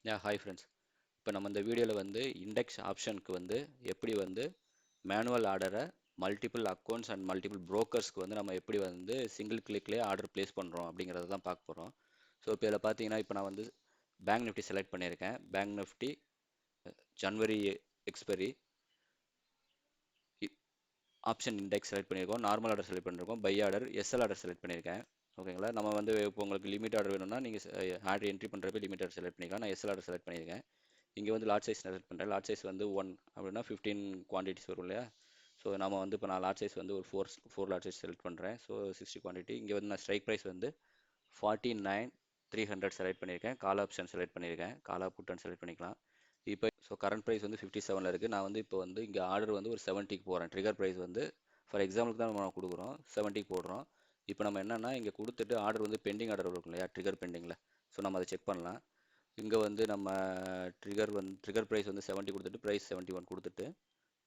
Hi friends. இப்போ நம்ம இந்த வீடியோவில் வந்து இண்டெக்ஸ் ஆப்ஷனுக்கு வந்து எப்படி வந்து மேனுவல் ஆர்டரை மல்டிபிள் அக்கௌண்ட்ஸ் அண்ட் மல்டிபிள் ப்ரோக்கர்ஸ்க்கு வந்து நம்ம எப்படி வந்து சிங்கிள் கிளிக்லேயே ஆர்டர் ப்ளேஸ் பண்ணுறோம் அப்படிங்கிறத தான் பார்க்க போகிறோம். ஸோ இப்போ இதில் பார்த்தீங்கன்னா இப்போ நான் வந்து பேங்க் நிஃப்டி செலக்ட் பண்ணியிருக்கேன். Bank Nifty January expiry option index select பண்ணியிருக்கோம். நார்மல் ஆர்டர் செலக்ட் பண்ணியிருக்கோம். Buy order SL order select பண்ணியிருக்கேன். ஓகேங்களா? நம்ம வந்து இப்போ உங்களுக்கு லிமிட் ஆர்டர் வேணும்னா நீங்கள் ஆர்டர் என்ட்ரி பண்ணுறப்ப லிமிட் ஆர்டர் செலக்ட் பண்ணிக்கலாம். நான் எஸ்எல் ஆர்டர் செலக்ட் பண்ணியிருக்கேன். இங்கே வந்து லாட் சைஸ் செலக்ட் பண்ணுறேன். லாட் சைஸ் வந்து 1 அப்படின்னா 15 குவான்டிட்டிஸ் வரும் இல்லையா? ஸோ நம்ம வந்து இப்போ நான் லாட் சைஸ் வந்து ஒரு ஃபோர் லாட் சைஸ் செலக்ட் பண்ணுறேன். So 60 quantity. இங்கே வந்து நான் ஸ்ட்ரைக் ப்ரைஸ் வந்து 49,300 செலக்ட் பண்ணியிருக்கேன். கால் ஆப்ஷன் செலக்ட் பண்ணியிருக்கேன். காலா புட்டன் செலக்ட் பண்ணிக்கலாம். இப்போ ஸோ கரண்ட் ப்ரைஸ் வந்து 57 இருக்குது. நான் வந்து இப்போ வந்து இங்கே ஆர்டர் வந்து ஒரு 70க்கு போகிறேன். ட்ரிகர் ப்ரைஸ் வந்து ஃபார் எக்ஸாம்பிளுக்கு தான் நம்ம கொடுக்குறோம், 70க்கு போடுறோம். இப்போ நம்ம என்னென்னா இங்கே கொடுத்துட்டு ஆர்டர் வந்து பெண்டிங் ஆர்டர் இருக்கும் இல்லையா, ட்ரிகர் பெண்டிங்கில். ஸோ நம்ம அதை செக் பண்ணலாம். இங்கே வந்து நம்ம ட்ரிகர் ப்ரைஸ் வந்து 70 கொடுத்துட்டு ப்ரைஸ் 71 கொடுத்துட்டு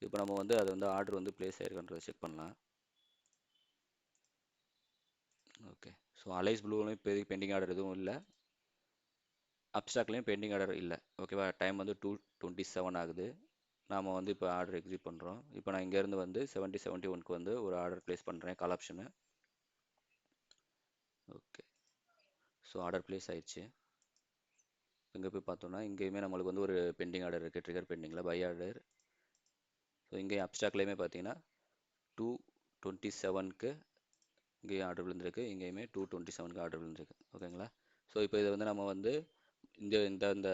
இப்போ நம்ம வந்து அது வந்து ஆர்டர் வந்து ப்ளேஸ் ஆயிருக்குன்றதை செக் பண்ணலாம். ஓகே, ஸோ அலைஸ் ப்ளூலையும் இப்போதைக்கு பெண்டிங் ஆர்டர் எதுவும் இல்லை. அப்ஸ்டாக்லேயும் பெண்டிங் ஆர்டர் இல்லை. ஓகேவா? டைம் வந்து 2:27 ஆகுது. நாம் வந்து இப்போ ஆர்டர் எக்ஸிக்யூட் பண்ணுறோம். இப்போ நான் இங்கேருந்து வந்து 71க்கு வந்து ஒரு ஆர்டர் ப்ளேஸ் பண்ணுறேன், call option. Okay, so order place ஆயிடுச்சு. இங்கே போய் பார்த்தோம்னா இங்கேயுமே நம்மளுக்கு வந்து ஒரு பெண்டிங் ஆர்டர் இருக்குது, ட்ரிகர் பெண்டிங்கில் பை ஆர்டர். ஸோ இங்கேயும் அப்ஸ்டாக்லேயுமே பார்த்தீங்கன்னா 2:27க்கு இங்கேயும் ஆர்டர் விழுந்திருக்கு, இங்கேயுமே 2:27க்கு ஆர்டர் விழுந்திருக்கு. ஓகேங்களா? ஸோ இப்போ இதை வந்து நம்ம வந்து இந்த இந்த இந்த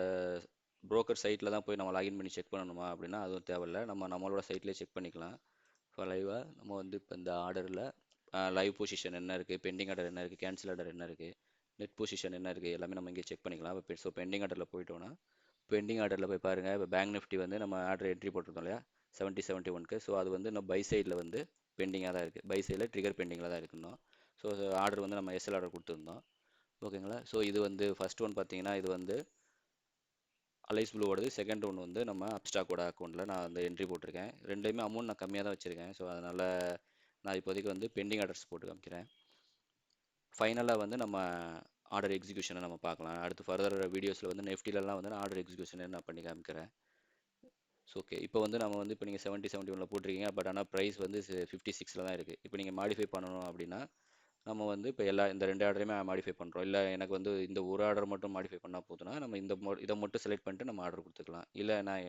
ப்ரோக்கர் சைட்டில் தான் போய் நம்ம லாகின் பண்ணி செக் பண்ணணுமா அப்படின்னா அதுவும் தேவையில்லை. நம்மளோட சைட்லேயே செக் பண்ணிக்கலாம். இப்போ லைவாக நம்ம வந்து இப்போ இந்த ஆர்டரில் லைவ் பொசிஷன் என்ன இருக்குது, பெண்டிங் ஆர்டர் என்ன இருக்குது, கேன்சல் ஆர்டர் என்ன இருக்குது, நெட் பொசிஷன் என்ன இருக்குது, எல்லாமே நம்ம இங்கே செக் பண்ணிக்கலாம். இப்போ ஸோ பெண்டிங் ஆர்டரில் போயிட்டோன்னா பெண்டிங் ஆர்டரில் போய் பாருங்கள். இப்போ பேங்க் நிஃப்டி வந்து நம்ம ஆர்டர் என்ட்ரி போட்டிருக்கோம் இல்லையா, 71க்கு. ஸோ அது வந்து நம்ம பை சைடில் வந்து பெண்டிங்காக தான் இருக்குது. பை சைடில் ட்ரிகர் பெண்டிங்கில் தான் இருக்கணும். ஸோ ஆர்டர் வந்து நம்ம எஸ்எல் ஆர்டர் கொடுத்துருந்தோம். ஓகேங்களா? ஸோ இது வந்து ஃபர்ஸ்ட் ஒன் பார்த்தீங்கன்னா இது வந்து அலைஸ் ப்ளூவோடது. செகண்ட் ஒன் வந்து நம்ம அப்ஸ்டாக்கோட அக்கௌண்ட்டில் நான் வந்து என்ட்ரி போட்டிருக்கேன். ரெண்டுமே அமௌண்ட் நான் கம்மியாக தான் வச்சுருக்கேன். ஸோ அதனால் நான் இப்போதைக்கு வந்து பெண்டிங் ஆர்டர்ஸ் போட்டு காமிக்கிறேன். ஃபைனலாக வந்து நம்ம ஆர்டர் எக்ஸிக்யூஷனை நம்ம பார்க்கலாம். அடுத்து ஃபர்தர் வீடியோஸில் வந்து நெஃப்டிலலாம் வந்து நான் ஆர்டர் எக்ஸிக்யூஷனை நான் பண்ணி காமிக்கிறேன். ஸோ ஓகே, இப்போ வந்து நம்ம வந்து இப்போ நீங்கள் 71 போட்டிருக்கீங்க. பட் ஆனால் ப்ரைஸ் வந்து 56 தான் இருக்குது. இப்போ நீங்கள் மாடிஃபை பண்ணணும் அப்படின்னா நம்ம வந்து இப்போ இந்த ரெண்டு ஆர்டரையுமே மாடிஃபை பண்ணுறோம். இல்லை எனக்கு வந்து இந்த ஒரு ஆர்டர் மட்டும் மாடிஃபை பண்ணால் போதுன்னா நம்ம இதை மட்டும் செலக்ட் பண்ணிட்டு நம்ம ஆர்டர் கொடுத்துக்கலாம். இல்லை நான்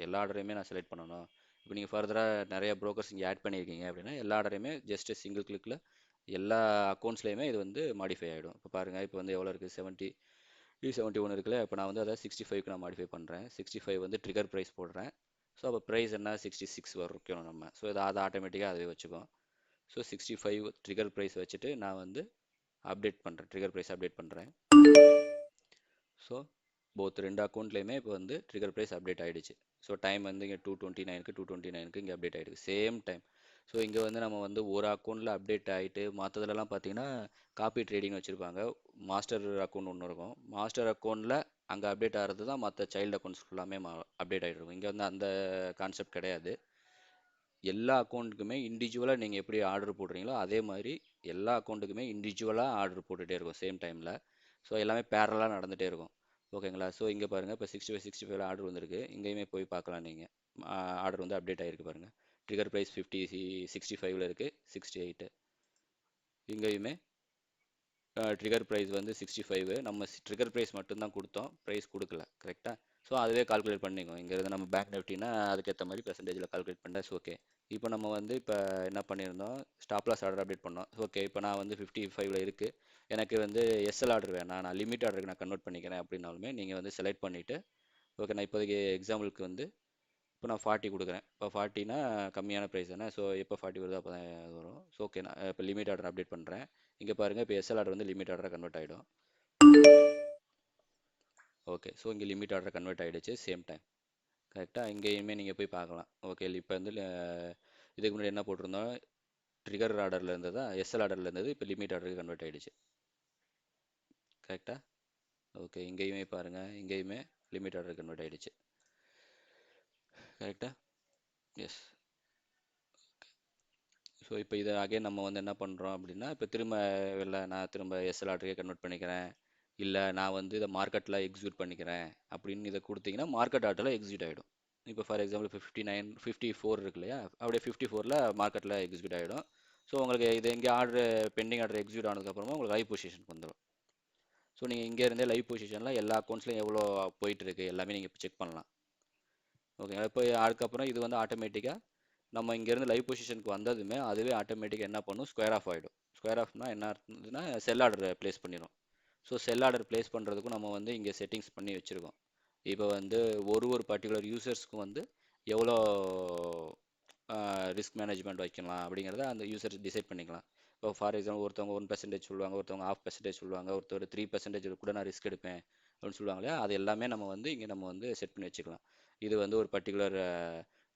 எல்லா ஆர்டரையுமே நான் செலக்ட் பண்ணணும், இப்போ நீங்கள் ஃபர்தராக நிறைய ப்ரோக்கர்ஸ் இங்கே ஆட் பண்ணியிருக்கீங்க அப்படின்னா எல்லா ஆர்டரையுமே ஜஸ்ட் சிங்கிள் கிளிக்கில் எல்லா அக்கௌண்ட்ஸ்லையுமே இது வந்து மாடிஃபை ஆகிடும். இப்போ பாருங்கள், இப்போ வந்து எவ்வளோ இருக்குது, 71 இருக்குல்ல. இப்போ நான் வந்து அதை 65க்கு நான் மாடிஃபை பண்ணுறேன். 65 வந்து ட்ரிகர் ப்ரைஸ் போடுறேன். ஸோ அப்போ ப்ரைஸ் என்ன 66 வரைக்கும் நம்ம. ஸோ அதை ஆட்டோமேட்டிக்காக அதுவே வச்சுக்கும். ஸோ 65 ட்ரிகர் ப்ரைஸ் வச்சுட்டு நான் வந்து அப்டேட் பண்ணுறேன், ட்ரிகர் ப்ரைஸ் அப்டேட் பண்ணுறேன். ஸோ போத் ரெண்டு அக்கௌண்ட்லேயுமே இப்போ வந்து ட்ரிகர் ப்ரைஸ் அப்டேட் ஆகிடுச்சு. ஸோ டைம் வந்து இங்கே 2:29க்கு இங்கே அப்டேட் ஆகிடுது சேம் டைம். ஸோ இங்கே வந்து நம்ம வந்து ஒரு அக்கௌண்ட்டில் அப்டேட் ஆகிட்டு மற்றதுலலாம் பார்த்தீங்கன்னா காப்பி ட்ரேடிங் வச்சுருப்பாங்க. மாஸ்டர் அக்கௌண்ட் ஒன்று இருக்கும். மாஸ்டர் அக்கௌண்ட்டில் அங்கே அப்டேட் ஆகிறது தான் மற்ற சைல்டு அக்கௌண்ட்ஸ் ஃபுல்லாமே அப்டேட் ஆகிட்டு இருக்கும். இங்கே வந்து அந்த கான்செப்ட் கிடையாது. எல்லா அக்கௌண்ட்டுக்குமே இண்டிவிஜுவலாக நீங்கள் எப்படி ஆர்டர் போடுறீங்களோ அதே மாதிரி எல்லா அக்கௌண்ட்டுக்குமே இண்டிவிஜுவலாக ஆர்டர் போட்டுகிட்டே இருக்கும் சேம் டைமில். ஸோ எல்லாமே பேரலாக நடந்துகிட்டே இருக்கும். ஓகேங்களா? ஸோ இங்கே பாருங்கள், இப்போ 65 ஆர்டர் வந்திருக்கு. இங்கேயுமே போய் பார்க்கலாம் நீங்கள். ஆர்டர் வந்து அப்டேட் ஆகிருக்கு பாருங்கள். ட்ரிகர் ப்ரைஸ் 65 இருக்குது, 68. இங்கேயுமே ட்ரிகர் ப்ரைஸ் வந்து 65. நம்ம ட்ரிகர் ப்ரைஸ் மட்டும்தான் கொடுத்தோம், ப்ரைஸ் கொடுக்கல. கரெக்டாக? ஸோ அதுவே கால்குலேட் பண்ணிக்கோங்க. இங்கேருந்து நம்ம பேங்க் நிஃப்டினா அதுக்கேற்ற மாதிரி பெர்சன்டேஜில் கால்குலேட் பண்ணால் ஓகே. இப்போ நம்ம வந்து இப்போ என்ன பண்ணியிருந்தோம், ஸ்டாப் லாஸ் ஆர்டர் அப்டேட் பண்ணோம். ஓகே, இப்போ நான் வந்து 55ல் இருக்குது. எனக்கு வந்து எஸ்எல் ஆர்டர் வேணாம், நான் லிமிட் ஆர்டருக்கு நான் கன்வெர்ட் பண்ணிக்கிறேன் அப்படின்னாலுமே நீங்கள் வந்து செலக்ட் பண்ணிவிட்டு ஓகே, நான் இப்போதைக்கு எக்ஸாம்பிளுக்கு வந்து இப்போ நான் 40 கொடுக்குறேன். இப்போ 40னா கம்மியான ப்ரைஸ் தானே. ஸோ எப்போ 40 வருதோ அப்போ தான் வரும். ஸோ ஓகே, நான் இப்போ லிமிட் ஆர்டர் அப்டேட் பண்ணுறேன். இங்கே பாருங்கள், இப்போ எஸ்எல் ஆர்டர் வந்து லிமிட் ஆர்டராக கன்வெர்ட் ஆகிடும். ஓகே, ஸோ இங்கே லிமிட் ஆர்டர் கன்வெர்ட் ஆகிடுச்சு சேம் டைம். கரெக்டாக? இங்கேயுமே நீங்கள் போய் பார்க்கலாம். ஓகே, இப்போ வந்து இதுக்கு முன்னாடி என்ன போட்டிருந்தோம், ட்ரிகர் ஆர்டரில் இருந்ததா எஸ்எல் ஆர்டரில் இருந்தது, இப்போ லிமிட் ஆர்டருக்கு கன்வெர்ட் ஆகிடுச்சு. கரெக்டாக? ஓகே, இங்கேயுமே பாருங்கள், இங்கேயுமே லிமிட் ஆர்டர் கன்வெர்ட் ஆகிடுச்சு. கரெக்டாக? எஸ். ஸோ இப்போ இதை அகைன் நம்ம வந்து என்ன பண்ணுறோம் அப்படின்னா இப்போ திரும்ப இல்லை நான் திரும்ப எஸ்எல் ஆர்டருக்கே கன்வெர்ட் பண்ணிக்கிறேன், இல்லை நான் வந்து இதை மார்க்கெட்டில் எக்ஸிக்யூட் பண்ணிக்கிறேன் அப்படின்னு இதை கொடுத்தீங்கன்னா மார்க்கெட் ஆர்டரில் எக்ஸிக்யூட் ஆகிடும். இப்போ ஃபார் எக்ஸாம்பிள் இப்போ 59 54 இருக்கு இல்லையா, அப்படியே 54ல் மார்க்கெட்டில் எக்ஸிக்யூட் ஆகிடும். ஸோ உங்களுக்கு இது இங்கே ஆர்டர் பெண்டிங் ஆர்டர் எக்ஸிக்யூட் ஆனதுக்கப்புறமா உங்களுக்கு லைவ் பொசிஷனுக்கு வந்துடும். ஸோ நீங்கள் இங்கே இருந்தே லைவ் பொசிஷனில் எல்லா அக்கௌண்ட்ஸ்லையும் எவ்வளோ போயிட்டு இருக்கு எல்லாமே நீங்கள் செக் பண்ணலாம். ஓகேங்களா. இப்போ அதுக்கப்புறம் இது வந்து ஆட்டோமேட்டிக்காக நம்ம இங்கேருந்து லைவ் பொசிஷனுக்கு வந்ததுமே அதுவே ஆட்டோமேட்டிக்காக என்ன பண்ணும், ஸ்கொயர் ஆஃப் ஆகிடும். ஸ்கொயர் ஆஃப்னா என்ன அர்த்தம்னா செல் ஆர்டர் ப்ளேஸ் பண்ணிடும். ஸோ செல் ஆர்டர் ப்ளேஸ் பண்ணுறதுக்கும் நம்ம வந்து இங்கே செட்டிங்ஸ் பண்ணி வச்சுருக்கோம். இப்போ வந்து ஒரு பர்டிகுலர் யூசர்ஸ்க்கும் வந்து எவ்வளோ ரிஸ்க் மேனேஜ்மெண்ட் வைக்கலாம் அப்படிங்கிறத அந்த யூசர் டிசைட் பண்ணிக்கலாம். இப்போ ஃபார் எக்ஸாம்பிள் ஒருத்தவங்க 1% சொல்லுவாங்க, ஒருத்தவங்க 0.5% சொல்லுவாங்க, ஒருத்தர் 3% கூட நான் ரிஸ்க் எடுப்பேன் அப்படின்னு சொல்லுவாங்க இல்லையா, அது எல்லாமே நம்ம வந்து இங்கே நம்ம வந்து செட் பண்ணி வச்சுக்கலாம். இது வந்து ஒரு பர்டிகுலர்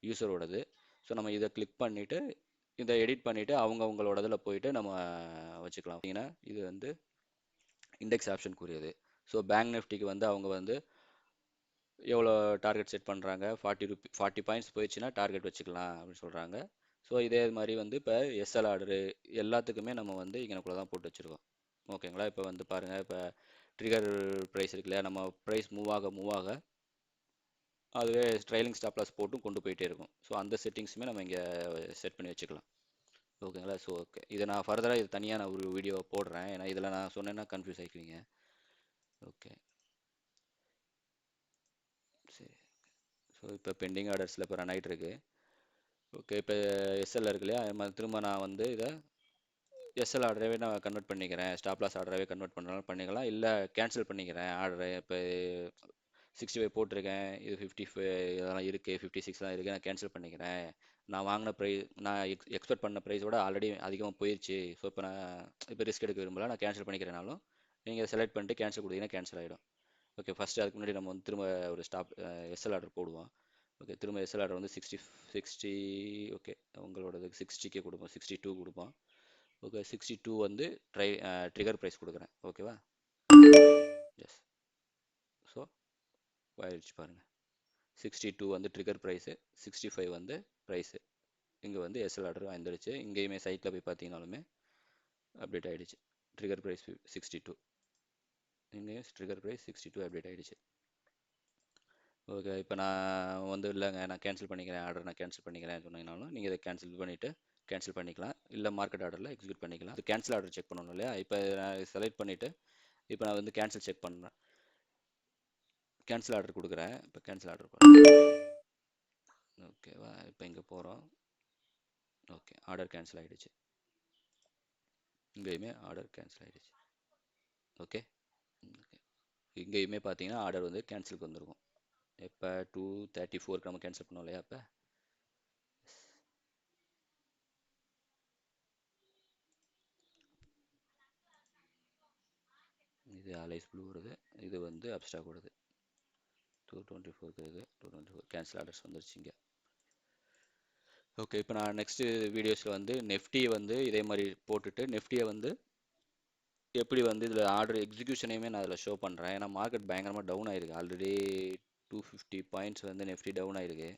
யூசரோடது. ஸோ நம்ம இதை கிளிக் பண்ணிவிட்டு இதை எடிட் பண்ணிவிட்டு அவங்களோடதில் போயிட்டு நம்ம வச்சுக்கலாம். பார்த்தீங்கன்னா இது வந்து இண்டெக்ஸ் ஆப்ஷனுக்குரியது. ஸோ பேங்க் நிஃப்டிக்கு வந்து அவங்க வந்து எவ்வளோ டார்கெட் செட் பண்ணுறாங்க, 40 பாயிண்ட்ஸ் போயிடுச்சுன்னா டார்கெட் வச்சுக்கலாம் அப்படின்னு சொல்கிறாங்க. ஸோ இதே மாதிரி வந்து இப்போ எஸ்எல் ஆர்டரு எல்லாத்துக்குமே நம்ம வந்து இங்கனக்குள்ளே தான் போட்டு வச்சுருக்கோம். ஓகேங்களா. இப்போ வந்து பாருங்கள், இப்போ ட்ரிகர் ப்ரைஸ் இருக்கு இல்லையா, நம்ம ப்ரைஸ் மூவ் ஆக அதுவே ட்ரைலிங் ஸ்டாப் லாஸ் போட்டும் கொண்டு போயிட்டே இருக்கும். ஸோ அந்த செட்டிங்ஸுமே நம்ம இங்கே செட் பண்ணி வச்சுக்கலாம். ஓகேங்களா. ஸோ ஓகே, இதை நான் ஃபர்தராக இது தனியாக நான் ஒரு வீடியோ போடுறேன், ஏன்னா இதில் நான் சொன்னேன்னா கன்ஃபியூஸ் ஆகிக்குவீங்க. ஓகே சரி. ஸோ இப்போ பெண்டிங் ஆர்டர்ஸில் இப்போ ரன் ஆகிட்டு இருக்கு. ஓகே, இப்போ எஸ்எல் இருக்கு இல்லையா, திரும்ப நான் வந்து இதை எஸ்எல் ஆர்டரவே நான் கன்வெர்ட் பண்ணிக்கிறேன், ஸ்டாப் லாஸ் ஆர்டரவே கன்வெர்ட் பண்ணாலும் பண்ணிக்கலாம், இல்லை கேன்சல் பண்ணிக்கிறேன் ஆர்டரை. இப்போ 65 போட்டிருக்கேன், இது 55 இதெல்லாம் இருக்குது, 56 இருக்குது, நான் கேன்சல் பண்ணிக்கிறேன். நான் வாங்கின ப்ரைஸ் நான் எக்ஸ்பெக்ட் பண்ண ப்ரைஸோட ஆல்ரெடி அதிகமாக போயிடுச்சு. ஸோ இப்போ நான் இப்போ ரிஸ்க் எடுக்க விரும்பல, நான் கேன்சல் பண்ணிக்கிறேனாலும் நீங்கள் செலக்ட் பண்ணிட்டு கேன்சல் கொடுத்தீங்கன்னா கேன்சல் ஆகிடும். ஓகே, ஃபஸ்ட்டு அதுக்கு முன்னாடி நம்ம வந்து திரும்ப ஒரு எஸ்எல் ஆர்டர் போடுவோம். ஓகே, திரும்ப எஸ்எல் ஆர்டர் வந்து 60 ஓகே, உங்களோடது 60K கொடுப்போம், 62 கொடுப்போம். ஓகே, 62 வந்து ட்ரிகர் ப்ரைஸ் கொடுக்குறேன். ஓகேவா. எஸ். ஸோ ஆயிடுச்சு பாருங்கள், 62 வந்து ட்ரிகர் ப்ரைஸு, 65 வந்து ப்ரைஸு. இங்கே வந்து எஸ்எல் ஆர்டர் வந்துடுச்சு. இங்கேயுமே சைட்டில் போய் பார்த்தீங்கனாலுமே அப்டேட் ஆகிடுச்சு. ட்ரிகர் ப்ரைஸ் 62, இங்கேயும் ட்ரிகர் ப்ரைஸ் 62 அப்டேட் ஆகிடுச்சு. ஓகே, இப்போ நான் வந்து இல்லைங்க நான் கேன்சல் பண்ணிக்கிறேன் ஆர்டர், நான் கேன்சல் பண்ணிக்கிறேன் சொன்னீங்கனாலும் நீங்கள் இதை கேன்சல் பண்ணிவிட்டு கேன்சல் பண்ணிக்கலாம், இல்லை மார்க்கெட் ஆர்டரில் எக்ஸிக்யூட் பண்ணிக்கலாம். இது கேன்சல் ஆர்டர் செக் பண்ணணும் இல்லையா. இப்போ நான் செலக்ட் பண்ணிவிட்டு இப்போ நான் வந்து கேன்சல் செக் பண்ணுறேன், கேன்சல் ஆர்டர் கொடுக்குறேன். இப்போ கேன்சல் ஆர்டர் பண்ணுறேன். ஓகேவா. இப்போ இங்கே போகிறோம். ஓகே, ஆர்டர் கேன்சல் ஆகிடுச்சு, இங்கேயுமே ஆர்டர் கேன்சல் ஆகிடுச்சு. ஓகே ஓகே, இங்கேயுமே பார்த்தீங்கன்னா ஆர்டர் வந்து கேன்சலுக்கு வந்துருக்கும். இப்போ 234 நம்ம கேன்சல் பண்ணோம் இல்லையா. இப்போ இது அலைஸ் ப்ளூ வருது, இது வந்து அப்ஸ்டாக் வருது. 224 இது 224 கேன்சல் ஆர்டர்ஸ் வந்துருச்சு இங்கே. ஓகே, இப்போ நான் நெக்ஸ்ட்டு வீடியோஸில் வந்து நெஃப்டியை வந்து இதே மாதிரி போட்டுட்டு நெஃப்டியை வந்து எப்படி வந்து இதில் ஆர்டர் எக்ஸிக்யூஷனையுமே நான் அதில் ஷோ பண்ணுறேன். ஏன்னா மார்க்கெட் பயங்கரமாக டவுன் ஆயிருக்கு, ஆல்ரெடி 250 பாயிண்ட்ஸ் வந்து நெஃப்டி டவுன் ஆயிருக்கு.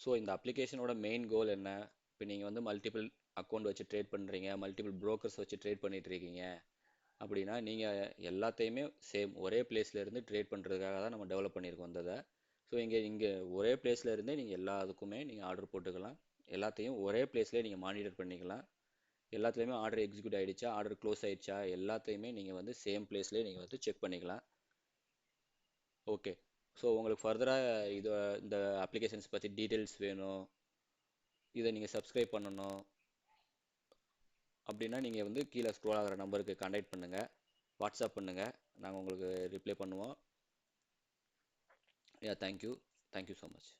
ஸோ இந்த அப்ளிகேஷனோட மெயின் கோல் என்ன, இப்போ நீங்கள் வந்து மல்டிபிள் அக்கௌண்ட் வச்சு ட்ரேட் பண்ணுறீங்க, மல்டிபிள் ப்ரோக்கர்ஸ் வச்சு ட்ரேட் பண்ணிட்டு இருக்கீங்க அப்படின்னா நீங்கள் எல்லாத்தையுமே சேம் ஒரே பிளேஸில் இருந்து ட்ரேட் பண்ணுறதுக்காக தான் நம்ம டெவலப் பண்ணியிருக்கோம் இந்த இதை. ஸோ இங்கே ஒரே பிளேஸில் இருந்தே நீங்கள் எல்லா இதுக்குமே நீங்கள் ஆர்டர் போட்டுக்கலாம், எல்லாத்தையும் ஒரே பிளேஸ்லேயே நீங்கள் மானிட்டர் பண்ணிக்கலாம். எல்லாத்துலேயுமே ஆர்டர் எக்ஸிக்யூட் ஆகிடுச்சா, ஆர்டர் க்ளோஸ் ஆகிடுச்சா, எல்லாத்தையுமே நீங்கள் வந்து சேம் பிளேஸ்லேயே நீங்கள் வந்து செக் பண்ணிக்கலாம். ஓகே, ஸோ உங்களுக்கு ஃபர்தராக இந்த அப்ளிகேஷன்ஸ் பற்றி டீட்டெயில்ஸ் வேணும், இதை நீங்கள் சப்ஸ்கிரைப் பண்ணணும் அப்படின்னா நீங்கள் வந்து கீழே ஸ்க்ரோல் ஆகிற நம்பருக்கு கான்டாக்ட் பண்ணுங்கள், வாட்ஸ்அப் பண்ணுங்கள், நாங்கள் உங்களுக்கு ரிப்ளை பண்ணுவோம். Yeah thank you so much.